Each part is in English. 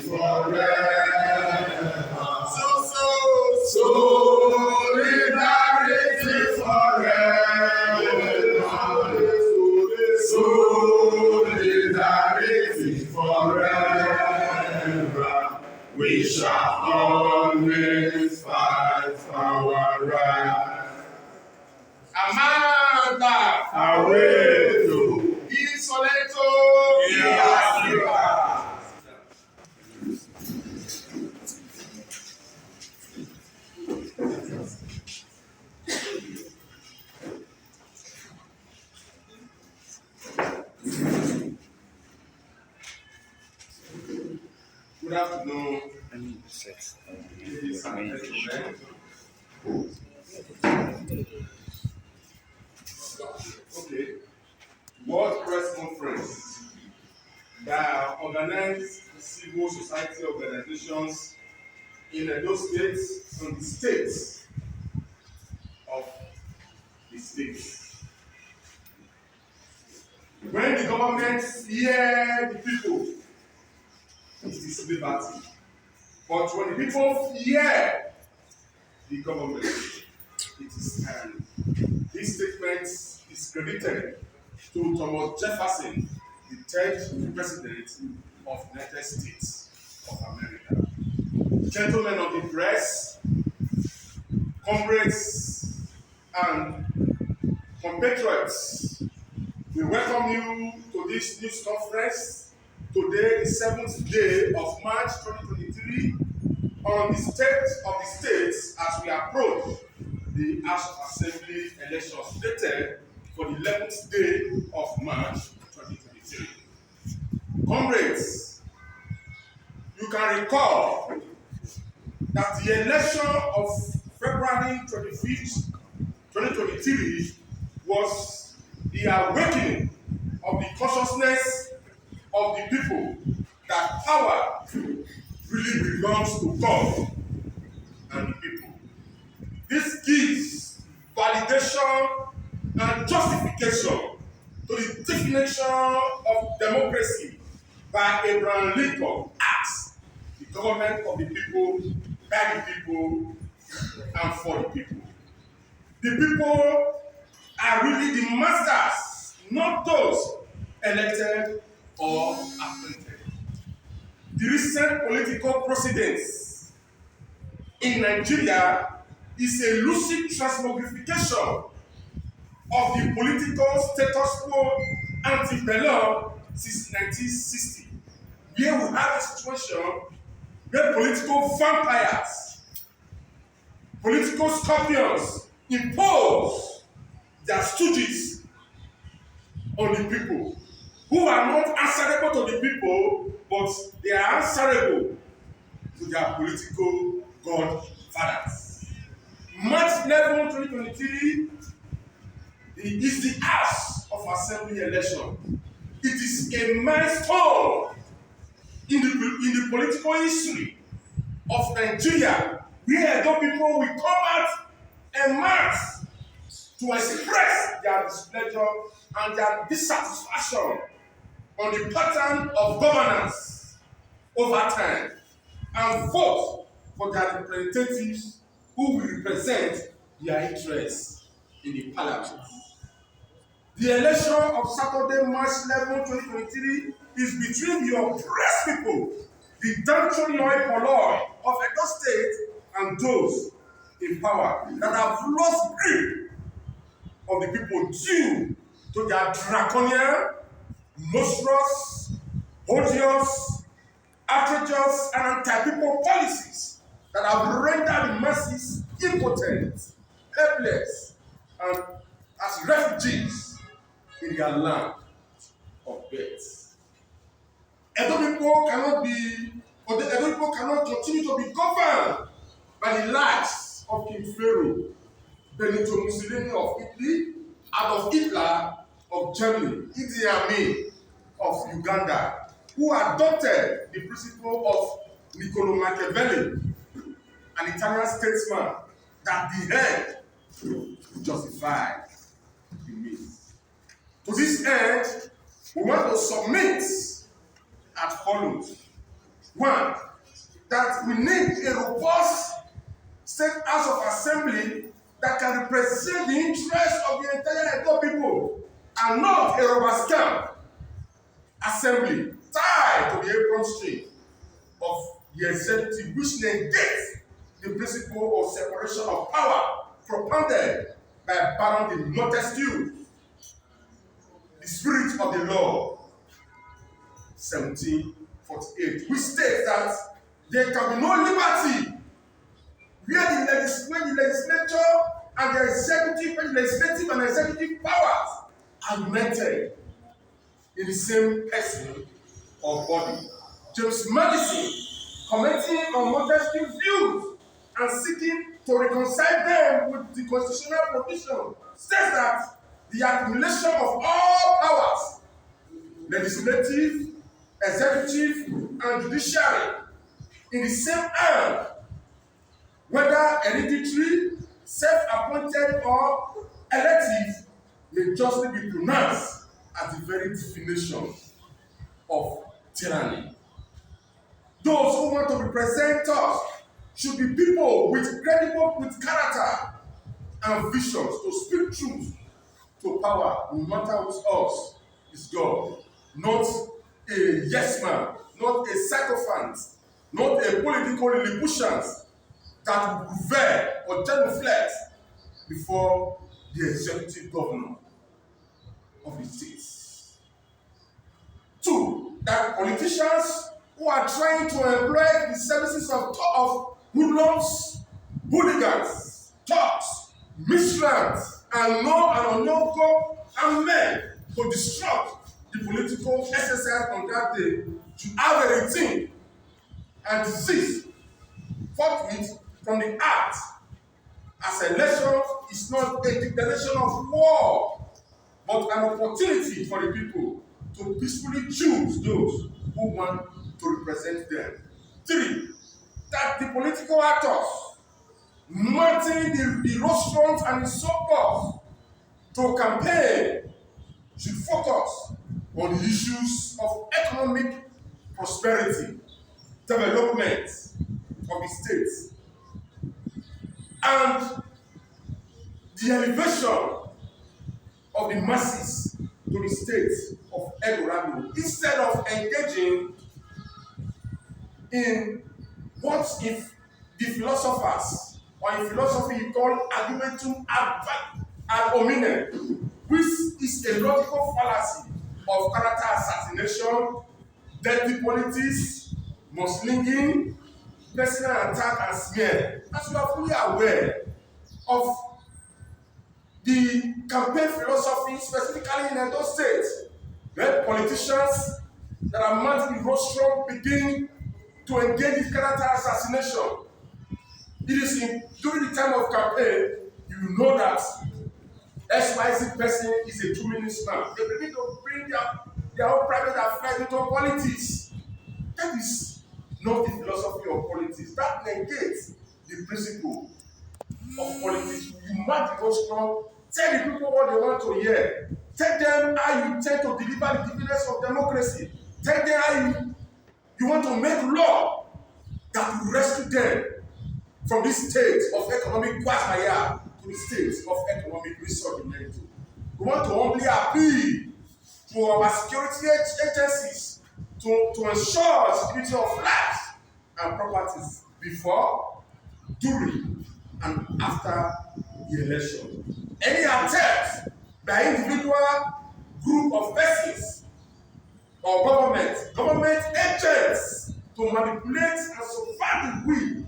forever. Solidarity forever. Solidarity forever. We shall always fight our right. Amanda, away to Isoleto, Africa. Good afternoon. Ladies and gentlemen. Okay. World Press Conference that organized civil society organizations in Edo State and the states of the states. When the government fear the people, it is liberty. But when the people fear the government, it is tyranny. This statement is credited to Thomas Jefferson, the third president of the United States of America. Gentlemen of the press, comrades, and compatriots, we welcome you to this news conference. Today, the 7th day of March 2023, on the state of the states as we approach the House of Assembly elections dated for the 11th day of March 2023. Comrades, you can recall that the election of February 25th, 2023 was the awakening of the consciousness of the people that power really belongs to God and the people. This gives validation and justification to the definition of democracy by Abraham Lincoln as the government of the people, by the people, and for the people. The people are really the masters, not those elected or appointed. The recent political proceedings in Nigeria is a lucid transmogrification of the political status quo ante-bellum since 1960, where we have a situation where political vampires, political scorpions impose their stooges on the people, who are not answerable to the people, but they are answerable to their political godfathers. March 11, 2023 is the House of Assembly election. It is a milestone in the political history of Nigeria, where Edo people will come out en masse to express their displeasure and their dissatisfaction on the pattern of governance over time and vote for their representatives who will represent their interests in the parliament. The election of Saturday, March 11, 2023 is between the oppressed people, the downtrodden polloi of Edo State, and those in power that have lost grip of the people due to their draconian, monstrous, odious, outrageous, and anti-people policies that have rendered the masses impotent, helpless, and as refugees in their land of birth. Edo people cannot continue to be governed by the likes of King Pharaoh, Benito Mussolini of Italy, Adolf Hitler of Germany, Idi Amin of Uganda, who adopted the principle of Niccolo Machiavelli, an Italian statesman, that the end justifies the means. To this end, we want to submit as follows. One, that we need a robust state house of assembly that can represent the interests of the entire Edo people and not a rubber stamp assembly tied to the apron string of the executive, which negates the principle of separation of power propounded by Baron de Montesquieu, the spirit of the law, 1748, which states that there can be no liberty where the legislature and the executive, when the legislative and executive powers are united in the same person or body. James Madison, commenting on Montesquieu's views and seeking to reconcile them with the constitutional provision, states that the accumulation of all powers, legislative, executive, and judiciary, in the same hand, whether hereditary, self-appointed, or elective, may justly be pronounced as the very definition of tyranny. Those who want to represent us should be people with character and visions to speak truth to power, no matter who's us, is God. Not a yes man, not a sycophant, not a political Lilliputian that will prevail or genuflect before the executive governor of the states. Two, that politicians who are trying to employ the services of hoodlums, hooligans, thugs, miscreants, and known and unknown God and men to disrupt the political exercise on that day to have a routine and desist forthwith from the act, as election is not a declaration of war, but an opportunity for the people to peacefully choose those who want to represent them. Three, that the political actors mounting the rostrum and the support to campaign should focus on the issues of economic prosperity, development of the states, and the elevation of the masses to the state of Eldorado, instead of engaging in what if the philosophers or in philosophy call argumentum ad hominem, which is a logical fallacy of character assassination, dirty politics, mudslinging, personal attack and smear. As you are fully aware of the campaign philosophy, specifically in Edo State, where politicians that are mounting the rostrum begin to engage in character assassination. It is during the time of campaign, you know that XYZ person is a 2 minute man. They begin to bring their own private affairs into politics. That is not the philosophy of politics. That negates the principle of politics. You mark the rostrum, tell the people what they want to hear. Tell them how you intend to deliver the dividends of democracy. Tell them how you want to make law that will rescue them from this state of economic quagmire to the state of economic resurgence. We want to humbly appeal to our security agencies to ensure security of lives and properties before, during, and after the election. Any attempt by individual group of persons or government agents to manipulate and subvert the will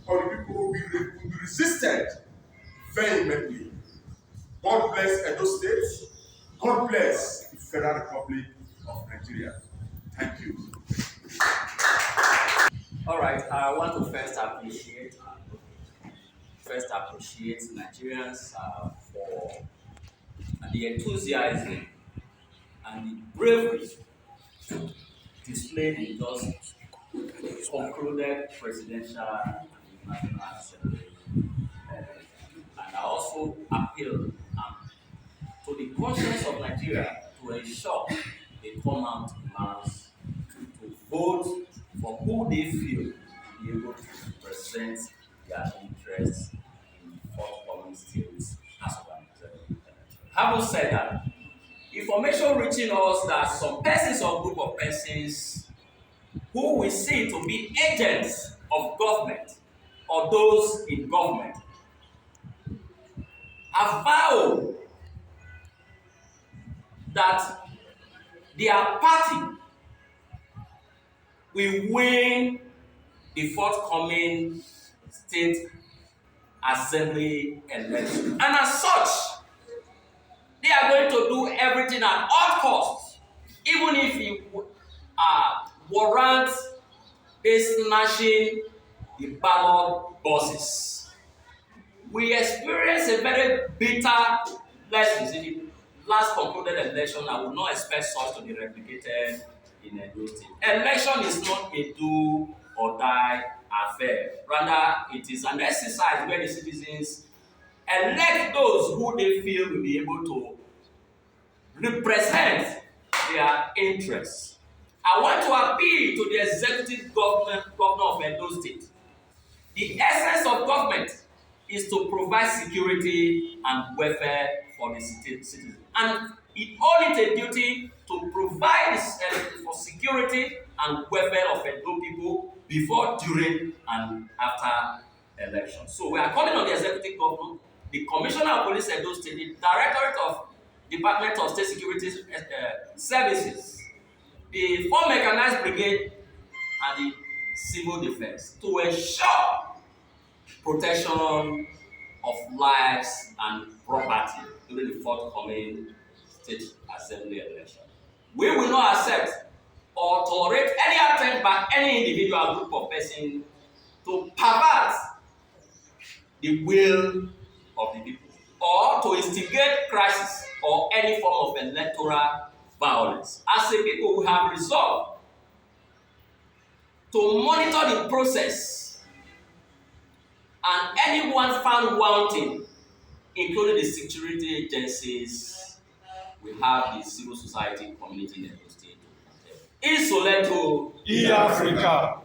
of the people will be resisted vehemently. God bless Edo State. God bless the Federal Republic of Nigeria. Thank you. All right, I want to first appreciate Nigerians for the enthusiasm and the bravery displayed in just concluded presidential and national assembly. And I also appeal to the conscience of Nigeria to ensure they come out in mass to vote for of who they feel to be able to represent their interests in the forthcoming states as of an executive election. Having said that, information reaching us that some persons or group of persons who we see to be agents of government or those in government have vowed that their party will win the forthcoming state assembly election. And as such, they are going to do everything at all costs, even if it warrants they snatching the ballot boxes. We experienced a very bitter lesson in the last concluded election. I would not expect such to be replicated in Edo State. Election is not a do or die affair. Rather, it is an exercise where the citizens elect those who they feel will be able to represent their interests. I want to appeal to the executive governor of Edo State. The essence of government is to provide security and welfare for the citizens. And it owes it a duty to provide for security and welfare of Edo people before, during, and after elections. So we are calling on the executive governor, the Commissioner of Police Edo State, the Directorate of Department of State Security Services, the Four Mechanized Brigade, and the Civil Defense to ensure protection of lives and property during the forthcoming state assembly election. We will not accept or tolerate any attempt by any individual group of persons to pervert the will of the people or to instigate crisis or any form of electoral violence. As a people, we have resolved to monitor the process, and anyone found wanting, including the security agencies, we have the civil society community in the state. Insoleto in Africa.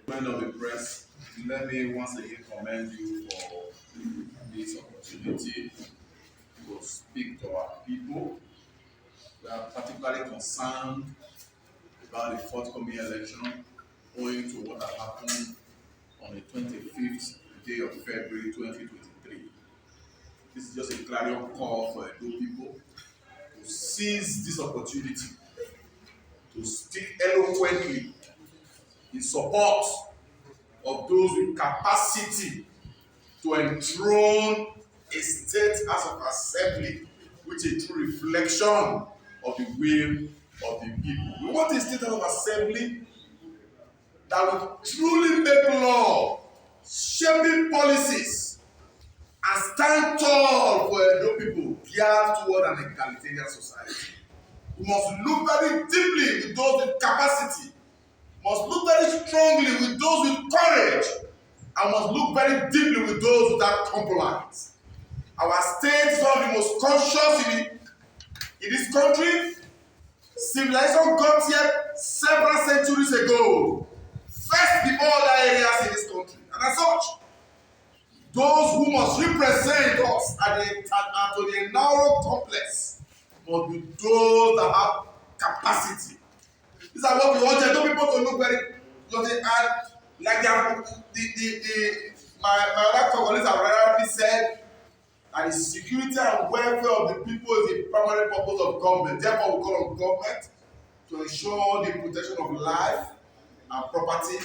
Men of the press, let me once again commend you for this opportunity to speak to our people. We are particularly concerned about the forthcoming election owing to what has happened on the 25th day of February 2023. This is just a clarion call for Edo people to seize this opportunity to speak eloquently in support of those with capacity to enthrone a state House of Assembly which is a true reflection of the will of the people. We want a state House of Assembly that will truly make law, shaping policies, and stand tall for Edo people geared toward an egalitarian society. We must look very deeply with those with capacity, must look very strongly with those with courage, and must look very deeply with those without compromise. Our state is one of the most conscious in this country. Civilization got here several centuries ago, first before other areas in this country. And as such, those who must represent us to the inaugural complex must be those that have capacity. These are what we want Edo people to look very, like my other colleagues have already said, and the security and welfare of the people is the primary purpose of government. Therefore, we call on government to ensure the protection of life and property,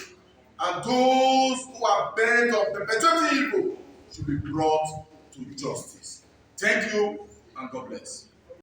and those who are bent on perpetuating evil should be brought to justice. Thank you, and God bless.